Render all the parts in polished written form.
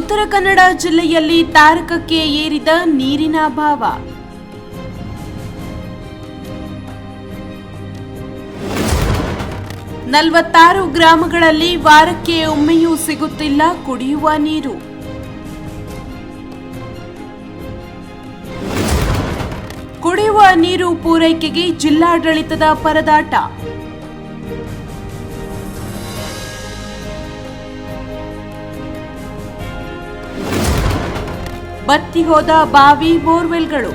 ಉತ್ತರ ಕನ್ನಡ ಜಿಲ್ಲೆಯಲ್ಲಿ ತಾರಕಕ್ಕೆ ಏರಿದ ನೀರಿನ ಅಭಾವ. ನಲವತ್ತಾರು ಗ್ರಾಮಗಳಲ್ಲಿ ವಾರಕ್ಕೆ ಒಮ್ಮೆಯೂ ಸಿಗುತ್ತಿಲ್ಲ ಕುಡಿಯುವ ನೀರು. ಕುಡಿಯುವ ನೀರು ಪೂರೈಕೆಗೆ ಜಿಲ್ಲಾಡಳಿತದ ಪರದಾಟ. ಬತ್ತಿ ಹೋದ ಬಾವಿ ಬೋರ್ವೆಲ್ಗಳು.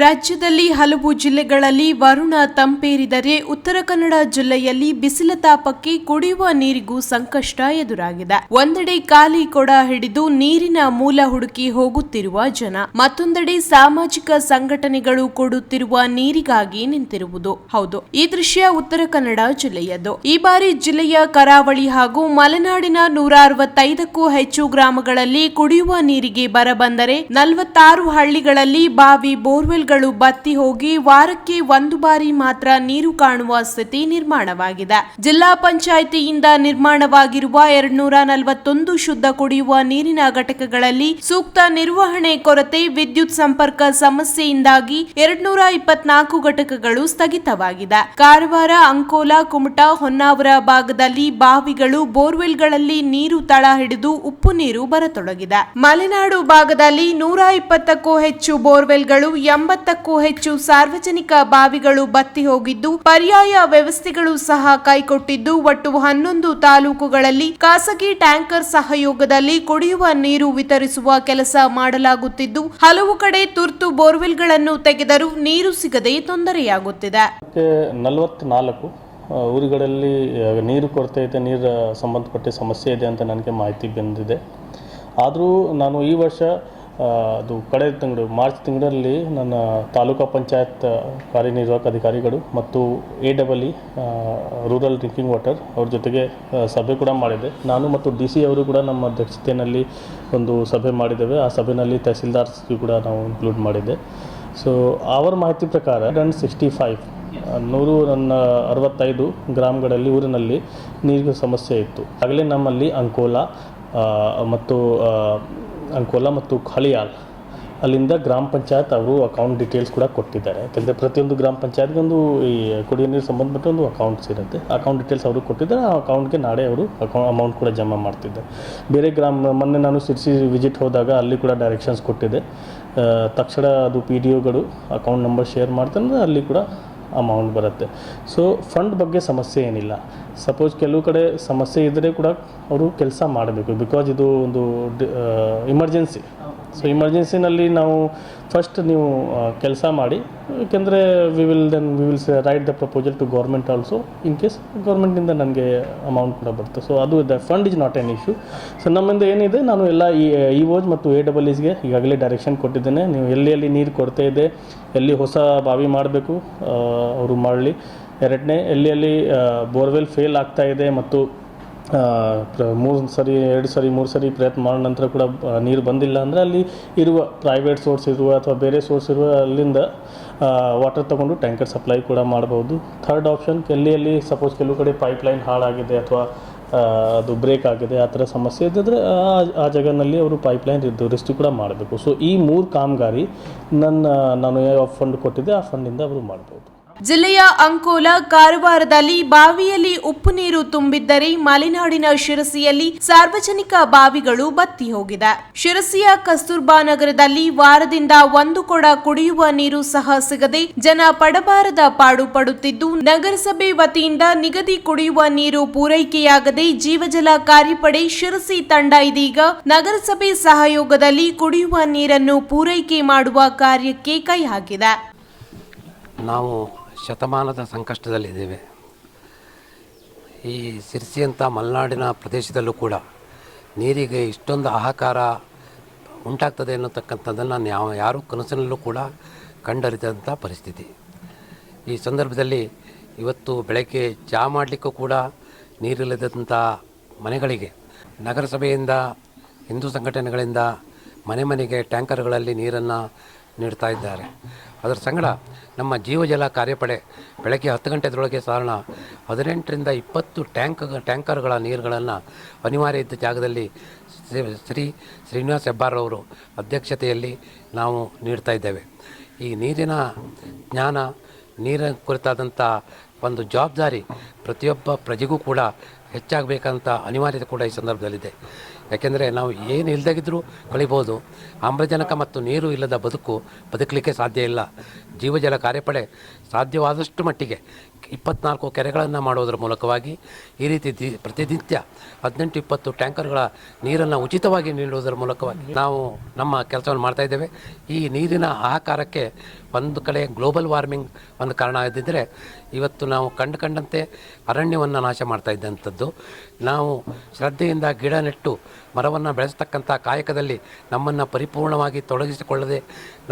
ರಾಜ್ಯದಲ್ಲಿ ಹಲವು ಜಿಲ್ಲೆಗಳಲ್ಲಿ ವರುಣ ತಂಪೇರಿದರೆ ಉತ್ತರ ಕನ್ನಡ ಜಿಲ್ಲೆಯಲ್ಲಿ ಬಿಸಿಲ ತಾಪಕ್ಕೆ ಕುಡಿಯುವ ನೀರಿಗೂ ಸಂಕಷ್ಟ ಎದುರಾಗಿದೆ. ಒಂದೆಡೆ ಖಾಲಿ ಕೊಡ ಹಿಡಿದು ನೀರಿನ ಮೂಲ ಹುಡುಕಿ ಹೋಗುತ್ತಿರುವ ಜನ, ಮತ್ತೊಂದೆಡೆ ಸಾಮಾಜಿಕ ಸಂಘಟನೆಗಳು ಕೊಡುತ್ತಿರುವ ನೀರಿಗಾಗಿ ನಿಂತಿರುವುದು. ಹೌದು, ಈ ದೃಶ್ಯ ಉತ್ತರ ಕನ್ನಡ ಜಿಲ್ಲೆಯದ್ದು. ಈ ಬಾರಿ ಜಿಲ್ಲೆಯ ಕರಾವಳಿ ಹಾಗೂ ಮಲೆನಾಡಿನ 165ಕ್ಕೂ ಹೆಚ್ಚು ಗ್ರಾಮಗಳಲ್ಲಿ ಕುಡಿಯುವ ನೀರಿಗೆ ಬರ ಬಂದರೆ 46 ಹಳ್ಳಿಗಳಲ್ಲಿ ಬಾವಿ ಬೋರ್ವೆಲ್ ಬತ್ತಿ ಹೋಗಿ ವಾರಕ್ಕೆ ಒಂದು ಬಾರಿ ಮಾತ್ರ ನೀರು ಕಾಣುವ ಸ್ಥಿತಿ ನಿರ್ಮಾಣವಾಗಿದೆ. ಜಿಲ್ಲಾ ಪಂಚಾಯಿತಿಯಿಂದ ನಿರ್ಮಾಣವಾಗಿರುವ 241 ಶುದ್ಧ ಕುಡಿಯುವ ನೀರಿನ ಘಟಕಗಳಲ್ಲಿ ಸೂಕ್ತ ನಿರ್ವಹಣೆ ಕೊರತೆ, ವಿದ್ಯುತ್ ಸಂಪರ್ಕ ಸಮಸ್ಯೆಯಿಂದಾಗಿ 224 ಘಟಕಗಳು ಸ್ಥಗಿತವಾಗಿದೆ. ಕಾರವಾರ, ಅಂಕೋಲಾ, ಕುಮಟಾ, ಹೊನ್ನಾವರ ಭಾಗದಲ್ಲಿ ಬಾವಿಗಳು, ಬೋರ್ವೆಲ್ಗಳಲ್ಲಿ ನೀರು ತಳ ಹಿಡಿದು ಉಪ್ಪು ನೀರು ಬರತೊಡಗಿದೆ. ಮಲೆನಾಡು ಭಾಗದಲ್ಲಿ 120ಕ್ಕೂ ಹೆಚ್ಚು ಬೋರ್ವೆಲ್ಗಳು, 80ಕ್ಕೂ ಹೆಚ್ಚು ಸಾರ್ವಜನಿಕ ಬಾವಿಗಳು ಬತ್ತಿ ಹೋಗಿದ್ದು, ಪರ್ಯಾಯ ವ್ಯವಸ್ಥೆಗಳು ಸಹ ಕೈಕೊಟ್ಟಿದ್ದು, ಒಟ್ಟು 11 ತಾಲೂಕುಗಳಲ್ಲಿ ಖಾಸಗಿ ಟ್ಯಾಂಕರ್ ಸಹಯೋಗದಲ್ಲಿ ಕುಡಿಯುವ ನೀರು ವಿತರಿಸುವ ಕೆಲಸ ಮಾಡಲಾಗುತ್ತಿದ್ದು, ಹಲವು ಕಡೆ ತುರ್ತು ಬೋರ್ವೆಲ್ಗಳನ್ನು ತೆಗೆದರೂ ನೀರು ಸಿಗದೆ ತೊಂದರೆಯಾಗುತ್ತಿದೆ. 44 ಊರುಗಳಲ್ಲಿ ನೀರು ಕೊರತೆ ಇದೆ, ನೀರು ಸಂಬಂಧಪಟ್ಟ ಸಮಸ್ಯೆ ಇದೆ ಅಂತ ನನಗೆ ಮಾಹಿತಿ ಬಂದಿದೆ. ಆದರೂ ನಾನು ಈ ವರ್ಷ ಅದು ಕಳೆದ ತಿಂಗಳು ಮಾರ್ಚ್ ತಿಂಗಳಲ್ಲಿ ನನ್ನ ತಾಲೂಕಾ ಪಂಚಾಯತ್ ಕಾರ್ಯನಿರ್ವಾಹಕ ಅಧಿಕಾರಿಗಳು ಮತ್ತು AEE ರೂರಲ್ ಡ್ರಿಂಕಿಂಗ್ ವಾಟರ್ ಅವ್ರ ಜೊತೆಗೆ ಸಭೆ ಕೂಡ ಮಾಡಿದೆ. ನಾನು ಮತ್ತು DC ಅವರು ಕೂಡ ನಮ್ಮ ಅಧ್ಯಕ್ಷತೆಯಲ್ಲಿ ಒಂದು ಸಭೆ ಮಾಡಿದ್ದೇವೆ. ಆ ಸಭೆಯಲ್ಲಿ ತಹಸೀಲ್ದಾರ್ಸ್ಗೂ ಕೂಡ ನಾವು ಇನ್ಕ್ಲೂಡ್ ಮಾಡಿದ್ದೆ. ಸೊ ಅವರ ಮಾಹಿತಿ ಪ್ರಕಾರ 165 ಗ್ರಾಮಗಳಲ್ಲಿ ಊರಿನಲ್ಲಿ ನೀರಿನ ಸಮಸ್ಯೆ ಇತ್ತು. ಆಗಲೇ ನಮ್ಮಲ್ಲಿ ಅಂಕೋಲಾ ಮತ್ತು ಖಳಿಯಾಲ್ ಅಲ್ಲಿಂದ ಗ್ರಾಮ ಪಂಚಾಯತ್ ಅವರು ಅಕೌಂಟ್ ಡೀಟೇಲ್ಸ್ ಕೂಡ ಕೊಟ್ಟಿದ್ದಾರೆ. ಯಾಕೆಂದರೆ ಪ್ರತಿಯೊಂದು ಗ್ರಾಮ ಪಂಚಾಯತ್ಗೊಂದು ಈ ಕುಡಿಯೋ ನೀರು ಸಂಬಂಧಪಟ್ಟ ಒಂದು ಅಕೌಂಟ್ಸ್ ಇರುತ್ತೆ. ಅಕೌಂಟ್ ಡೀಟೇಲ್ಸ್ ಅವರು ಕೊಟ್ಟಿದ್ದಾರೆ. ಆ ಅಕೌಂಟ್ಗೆ ನಾಳೆ ಅವರು ಅಮೌಂಟ್ ಕೂಡ ಜಮಾ ಮಾಡ್ತಿದ್ದಾರೆ. ಬೇರೆ ಮೊನ್ನೆ ನಾನು ಸಿರ್ಸಿ ವಿಸಿಟ್ ಹೋದಾಗ ಅಲ್ಲಿ ಕೂಡ ಡೈರೆಕ್ಷನ್ಸ್ ಕೊಟ್ಟಿದೆ. ತಕ್ಷಣ ಅದು PDOಗಳು ಅಕೌಂಟ್ ನಂಬರ್ ಶೇರ್ ಮಾಡ್ತಾರೆ, ಅಲ್ಲಿ ಕೂಡ ಅಮೌಂಟ್ ಬರುತ್ತೆ. ಸೊ ಫಂಡ್ ಬಗ್ಗೆ ಸಮಸ್ಯೆ ಏನಿಲ್ಲ. ಸಪೋಸ್ ಕೆಲವು ಕಡೆ ಸಮಸ್ಯೆ ಇದ್ದರೆ ಕೂಡ ಅವರು ಕೆಲಸ ಮಾಡಬೇಕು, ಬಿಕಾಸ್ ಇದು ಒಂದು ಇಮರ್ಜೆನ್ಸಿ. ಸೊ ಇಮರ್ಜೆನ್ಸಿನಲ್ಲಿ ನಾವು ಫಸ್ಟ್ ನೀವು ಕೆಲಸ ಮಾಡಿ, ಏಕೆಂದರೆ we will write the proposal to government also. In case ಗೌರ್ಮೆಂಟಿಂದ ನನಗೆ ಅಮೌಂಟ್ ಕೂಡ ಬರುತ್ತೆ. ಸೊ ಅದು the fund is not an issue. So ನಮ್ಮಿಂದ ಏನಿದೆ, ನಾನು ಎಲ್ಲ EOs ಮತ್ತು AEEsಗೆ ಈಗಾಗಲೇ ಡೈರೆಕ್ಷನ್ ಕೊಟ್ಟಿದ್ದೇನೆ. ನೀವು ಎಲ್ಲಿ ನೀರು ಕೊರತೆ ಇದೆ, ಎಲ್ಲಿ ಹೊಸ ಬಾವಿ ಮಾಡಬೇಕು ಅವರು ಮಾಡಲಿ. ಎರಡನೇ, ಎಲ್ಲಿ ಬೋರ್ವೆಲ್ ಫೇಲ್ ಆಗ್ತಾ ಇದೆ ಮತ್ತು 2 ಸರಿ ಪ್ರಯತ್ನ ಮಾಡೋ ನಂತರ ಕೂಡ ನೀರು ಬಂದಿಲ್ಲ ಅಂದರೆ ಅಲ್ಲಿ ಇರುವ ಪ್ರೈವೇಟ್ ಸೋರ್ಸ್ ಇರುವ ಅಥವಾ ಬೇರೆ ಸೋರ್ಸ್ ಇರುವ ಅಲ್ಲಿಂದ ವಾಟರ್ ತೊಗೊಂಡು ಟ್ಯಾಂಕರ್ ಸಪ್ಲೈ ಕೂಡ ಮಾಡ್ಬೋದು. ಥರ್ಡ್ ಆಪ್ಷನ್, ಎಲ್ಲಿ ಸಪೋಸ್ ಕೆಲವು ಕಡೆ ಪೈಪ್ಲೈನ್ ಹಾಳಾಗಿದೆ ಅಥವಾ ಅದು ಬ್ರೇಕ್ ಆಗಿದೆ, ಆ ಥರ ಸಮಸ್ಯೆ ಇದ್ದಿದ್ರೆ ಆ ಜಾಗದಲ್ಲಿ ಅವರು ಪೈಪ್ಲೈನ್ ರಿಸ್ಟು ಕೂಡ ಮಾಡಬೇಕು. ಸೊ ಈ 3 ಕಾಮಗಾರಿ ನಾನು ಯಾವ ಫಂಡ್ ಕೊಟ್ಟಿದ್ದೆ ಆ ಫಂಡಿಂದ ಅವರು ಮಾಡ್ಬೋದು. ಜಿಲ್ಲೆಯ ಅಂಕೋಲಾ, ಕಾರವಾರದಲ್ಲಿ ಬಾವಿಯಲ್ಲಿ ಉಪ್ಪು ನೀರು ತುಂಬಿದ್ದರೆ ಮಲೆನಾಡಿನ ಶಿರಸಿಯಲ್ಲಿ ಸಾರ್ವಜನಿಕ ಬಾವಿಗಳು ಬತ್ತಿ ಹೋಗಿದೆ. ಶಿರಸಿಯ ಕಸ್ತೂರ್ಬಾ ನಗರದಲ್ಲಿ ವಾರದಿಂದ 1 ಕೊಡ ಕುಡಿಯುವ ನೀರು ಸಹ ಸಿಗದೆ ಜನ ಪಡಬಾರದ ಪಾಡು ಪಡುತ್ತಿದ್ದು, ನಗರಸಭೆ ವತಿಯಿಂದ ನಿಗದಿ ಕುಡಿಯುವ ನೀರು ಪೂರೈಕೆಯಾಗದೆ ಜೀವಜಲ ಕಾರ್ಯಪಡೆ ಶಿರಸಿ ತಂಡ ಇದೀಗ ನಗರಸಭೆ ಸಹಯೋಗದಲ್ಲಿ ಕುಡಿಯುವ ನೀರನ್ನು ಪೂರೈಕೆ ಮಾಡುವ ಕಾರ್ಯಕ್ಕೆ ಕೈ ಹಾಕಿದೆ. ನಾವು ಶತಮಾನದ ಸಂಕಷ್ಟದಲ್ಲಿದ್ದೇವೆ. ಈ ಸಿರ್ಸಿಯಂಥ ಮಲೆನಾಡಿನ ಪ್ರದೇಶದಲ್ಲೂ ಕೂಡ ನೀರಿಗೆ ಇಷ್ಟೊಂದು ಹಾಹಾಕಾರ ಉಂಟಾಗ್ತದೆ ಅನ್ನತಕ್ಕಂಥದ್ದನ್ನು ಯಾರೂ ಕನಸಿನಲ್ಲೂ ಕೂಡ ಕಂಡರಿದಂಥ ಪರಿಸ್ಥಿತಿ. ಈ ಸಂದರ್ಭದಲ್ಲಿ ಇವತ್ತು ಬೆಳಗ್ಗೆ ಚಹಾ ಮಾಡಲಿಕ್ಕೂ ಕೂಡ ನೀರಿಲ್ಲದಂಥ ಮನೆಗಳಿಗೆ ನಗರಸಭೆಯಿಂದ, ಹಿಂದೂ ಸಂಘಟನೆಗಳಿಂದ ಮನೆ ಮನೆಗೆ ಟ್ಯಾಂಕರ್ಗಳಲ್ಲಿ ನೀರನ್ನು ನೀಡ್ತಾ ಇದ್ದಾರೆ. ಅದರ ಸಂಗಡ ನಮ್ಮ ಜೀವಜಲ ಕಾರ್ಯಪಡೆ ಬೆಳಗ್ಗೆ 10 ಗಂಟೆದೊಳಗೆ ಸಾಧಾರಣ 18ರಿಂದ 20 ಟ್ಯಾಂಕರ್ಗಳ ನೀರುಗಳನ್ನು ಅನಿವಾರ್ಯ ಇದ್ದ ಜಾಗದಲ್ಲಿ ಶ್ರೀನಿವಾಸ್ ಹೆಬ್ಬಾರವರು ಅಧ್ಯಕ್ಷತೆಯಲ್ಲಿ ನಾವು ನೀಡ್ತಾ ಇದ್ದೇವೆ. ಈ ನೀರಿನ ಜ್ಞಾನ, ನೀರಿನ ಕುರಿತಾದಂಥ ಒಂದು ಜವಾಬ್ದಾರಿ ಪ್ರತಿಯೊಬ್ಬ ಪ್ರಜೆಗೂ ಕೂಡ ಹೆಚ್ಚಾಗಬೇಕಂತ ಅನಿವಾರ್ಯತೆ ಕೂಡ ಈ ಸಂದರ್ಭದಲ್ಲಿದೆ. ಯಾಕೆಂದರೆ ನಾವು ಏನು ಇಲ್ಲದಾಗಿದ್ದರೂ ಕಳಿಬೋದು. ಆಮ್ಲಜನಕ ಮತ್ತು ನೀರು ಇಲ್ಲದ ಬದುಕಲಿಕ್ಕೆ ಸಾಧ್ಯ ಇಲ್ಲ. ಜೀವಜಲ ಕಾರ್ಯಪಡೆ ಸಾಧ್ಯವಾದಷ್ಟು ಮಟ್ಟಿಗೆ 24 ಕೆರೆಗಳನ್ನು ಮಾಡೋದರ ಮೂಲಕವಾಗಿ ಈ ರೀತಿ ಪ್ರತಿನಿತ್ಯ 18-20 ಟ್ಯಾಂಕರ್ಗಳ ನೀರನ್ನು ಉಚಿತವಾಗಿ ನೀಡುವುದರ ಮೂಲಕವಾಗಿ ನಾವು ನಮ್ಮ ಕೆಲಸವನ್ನು ಮಾಡ್ತಾಯಿದ್ದೇವೆ. ಈ ನೀರಿನ ಹಾಹಾಕಾರಕ್ಕೆ ಒಂದು ಕಡೆ ಗ್ಲೋಬಲ್ ವಾರ್ಮಿಂಗ್ ಒಂದು ಕಾರಣ ಆಗಿದ್ದರೆ, ಇವತ್ತು ನಾವು ಕಂಡಂತೆ ಅರಣ್ಯವನ್ನು ನಾಶ ಮಾಡ್ತಾ ಇದ್ದಂಥದ್ದು. ನಾವು ಶ್ರದ್ಧೆಯಿಂದ ಗಿಡ ನೆಟ್ಟು ಮರವನ್ನು ಬೆಳೆಸ್ತಕ್ಕಂಥ ಕಾಯಕದಲ್ಲಿ ನಮ್ಮನ್ನು ಪರಿಪೂರ್ಣವಾಗಿ ತೊಡಗಿಸಿಕೊಳ್ಳದೆ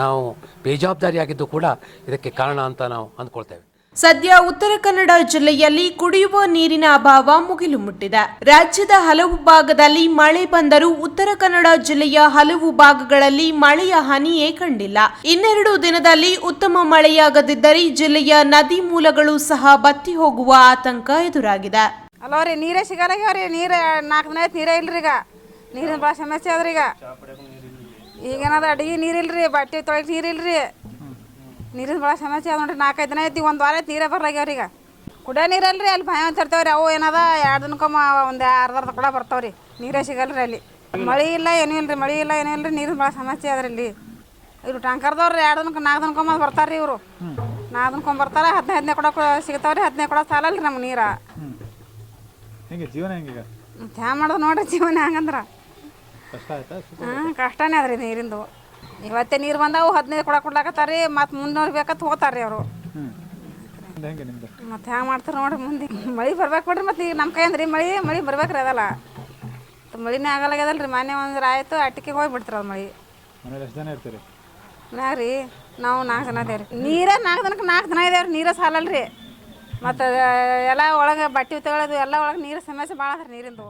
ನಾವು ಬೇಜವಾಬ್ದಾರಿಯಾಗಿದ್ದು ಕೂಡ ಇದಕ್ಕೆ ಕಾರಣ ಅಂತ ನಾವು ಅಂದ್ಕೊಳ್ತೇವೆ. ಸದ್ಯ ಉತ್ತರ ಕನ್ನಡ ಜಿಲ್ಲೆಯಲ್ಲಿ ಕುಡಿಯುವ ನೀರಿನ ಅಭಾವ ಮುಗಿಲು ಮುಟ್ಟಿದೆ. ರಾಜ್ಯದ ಹಲವು ಭಾಗದಲ್ಲಿ ಮಳೆ ಬಂದರೂ ಉತ್ತರ ಕನ್ನಡ ಜಿಲ್ಲೆಯ ಹಲವು ಭಾಗಗಳಲ್ಲಿ ಮಳೆಯ ಹನಿಯೇ ಕಂಡಿಲ್ಲ. 2 ದಿನದಲ್ಲಿ ಉತ್ತಮ ಮಳೆಯಾಗದಿದ್ದರೆ ಜಿಲ್ಲೆಯ ನದಿ ಮೂಲಗಳು ಸಹ ಬತ್ತಿ ಹೋಗುವ ಆತಂಕ ಎದುರಾಗಿದೆ. ಅಲ್ಲೋ ರೀ, ನೀರೇ ಸಿಗಲ್ಲಾಗ್ಯಾವ್ರಿ. ನೀರು 4 ದಿನ ಆಯ್ತು ನೀರೇ ಇಲ್ರಿ. ಈಗ ನೀರಿನ ಭಾಳ ಸಮಸ್ಯೆ ಅದ್ರಿ. ಈಗೇನಾದ್ರು ಅಡುಗೆ ನೀರಿಲ್ರಿ, ಬಟ್ಟೆ ತೊಳೆಗೆ ನೀರಿಲ್ರಿ. ನೀರಿನ ಭಾಳ ಸಮಸ್ಯೆ ಅದ ನೋಡ್ರಿ. 4-5 ದಿನ ಐತಿ, 1 ವಾರ ಆಯ್ತು ನೀರೇ ಬರ್ಲಾಗ್ಯಾವ್ರಿ. ಈಗ ಕುಡಿಯೋ ನೀರಲ್ರಿ. ಅಲ್ಲಿ ಭಯ ಅಂತ ಇರ್ತಾವ್ರಿ. ಅವು ಏನದ 2 ದಿನಕ್ಕೊಮ್ಮ ಒಂದು ಅರ್ಧ ಕೂಡ ಬರ್ತಾವ್ರಿ. ನೀರೇ ಸಿಗಲ್ರಿ ಅಲ್ಲಿ. ಮಳೆ ಇಲ್ಲ, ಏನೂ ಇಲ್ರಿ. ಮಳೆ ಇಲ್ಲ, ಏನೂ ಇಲ್ರಿ. ನೀರಿನ ಭಾಳ ಸಮಸ್ಯೆ ಅದ್ರಲ್ಲಿ. ಇವ್ರು ಟ್ಯಾಂಕರ್ದವ್ರು 2 ದಿನಕ್ಕೆ 4 ದಿನಕ್ಕೊಮ್ಮ ಬರ್ತಾರೆ ರೀ. ಇವರು 4 ದಿನಕ್ಕೊಮ್ಮ ಬರ್ತಾರೆ. 15 ಕೊಡ ಸಿಗ್ತಾವ್ರಿ. 15 ಕೊಡ ಸಾಲಲ್ರಿ ನಮ್ಗೆ ನೀರು. ಹೆಂಗೆ ಜೀವನ ಹೆಂಗೀಗ? ಮತ್ತೆ ಹ್ಯಾಂಗ ಮಾಡೋದು ನೋಡ್ರಿ ಜೀವನ ಹೆಂಗಂದ್ರೆ. ಕಷ್ಟ ಆಯ್ತಾ? ಕಷ್ಟನೇ ಅದ್ರಿ ನೀರಿಂದು. ಇವತ್ತೇ ನೀರು ಬಂದಾವು, 15 ಕೊಡ ಕೊಡ್ಲಾಕತ್ತಾರ. ಮತ್ತು ಮುಂದೆ ಬೇಕಂತ ಹೋಗ್ತಾರೆ ರೀ ಅವರು. ಹೆಂಗೆ ನಿಮ್ದು? ಮತ್ತೆ ಹ್ಯಾಂಗ ಮಾಡ್ತಾರೆ ನೋಡ್ರಿ ಮುಂದೆ. ಮಳೆ ಬರ್ಬೇಕು ಬಿಡ್ರಿ. ಮತ್ತು ಈಗ ನಮ್ಮ ಕೈ ಅಂದ್ರಿ ಮಳೆ ಬರ್ಬೇಕ್ರಿ. ಅದಲ್ಲ ಮಳಿನೇ ಆಗಲ್ಲಾಗ್ಯದಲ್ರಿ. ಮನೆ ಒಂದು ಆಯಿತು, ಅಟ್ಟಿಗೆ ಹೋಗ್ಬಿಡ್ತಾರೆ ಅದು ಮಳೆ. ಮನೇಲಿ ಎಷ್ಟು ಜನ ಇರ್ತೀರಿ? ಮ್ಯಾಗ ರೀ ನಾವು 4 ಜನ ಇದೇವ್ರಿ. ನೀರೇ 4 ದಿನಕ್ಕೆ 4 ದಿನ ಇದೇವ್ರಿ. ನೀರೇ ಸಾಲಲ್ರಿ. ಮತ್ತು ಎಲ್ಲ ಒಳಗೆ ಬಟ್ಟೆ ತೊಗೊಳೋದು ಎಲ್ಲ ಒಳಗೆ ನೀರು ಸಮಸ್ಯೆ ಭಾಳ ಅದ್ರಿ ನೀರಿಂದು.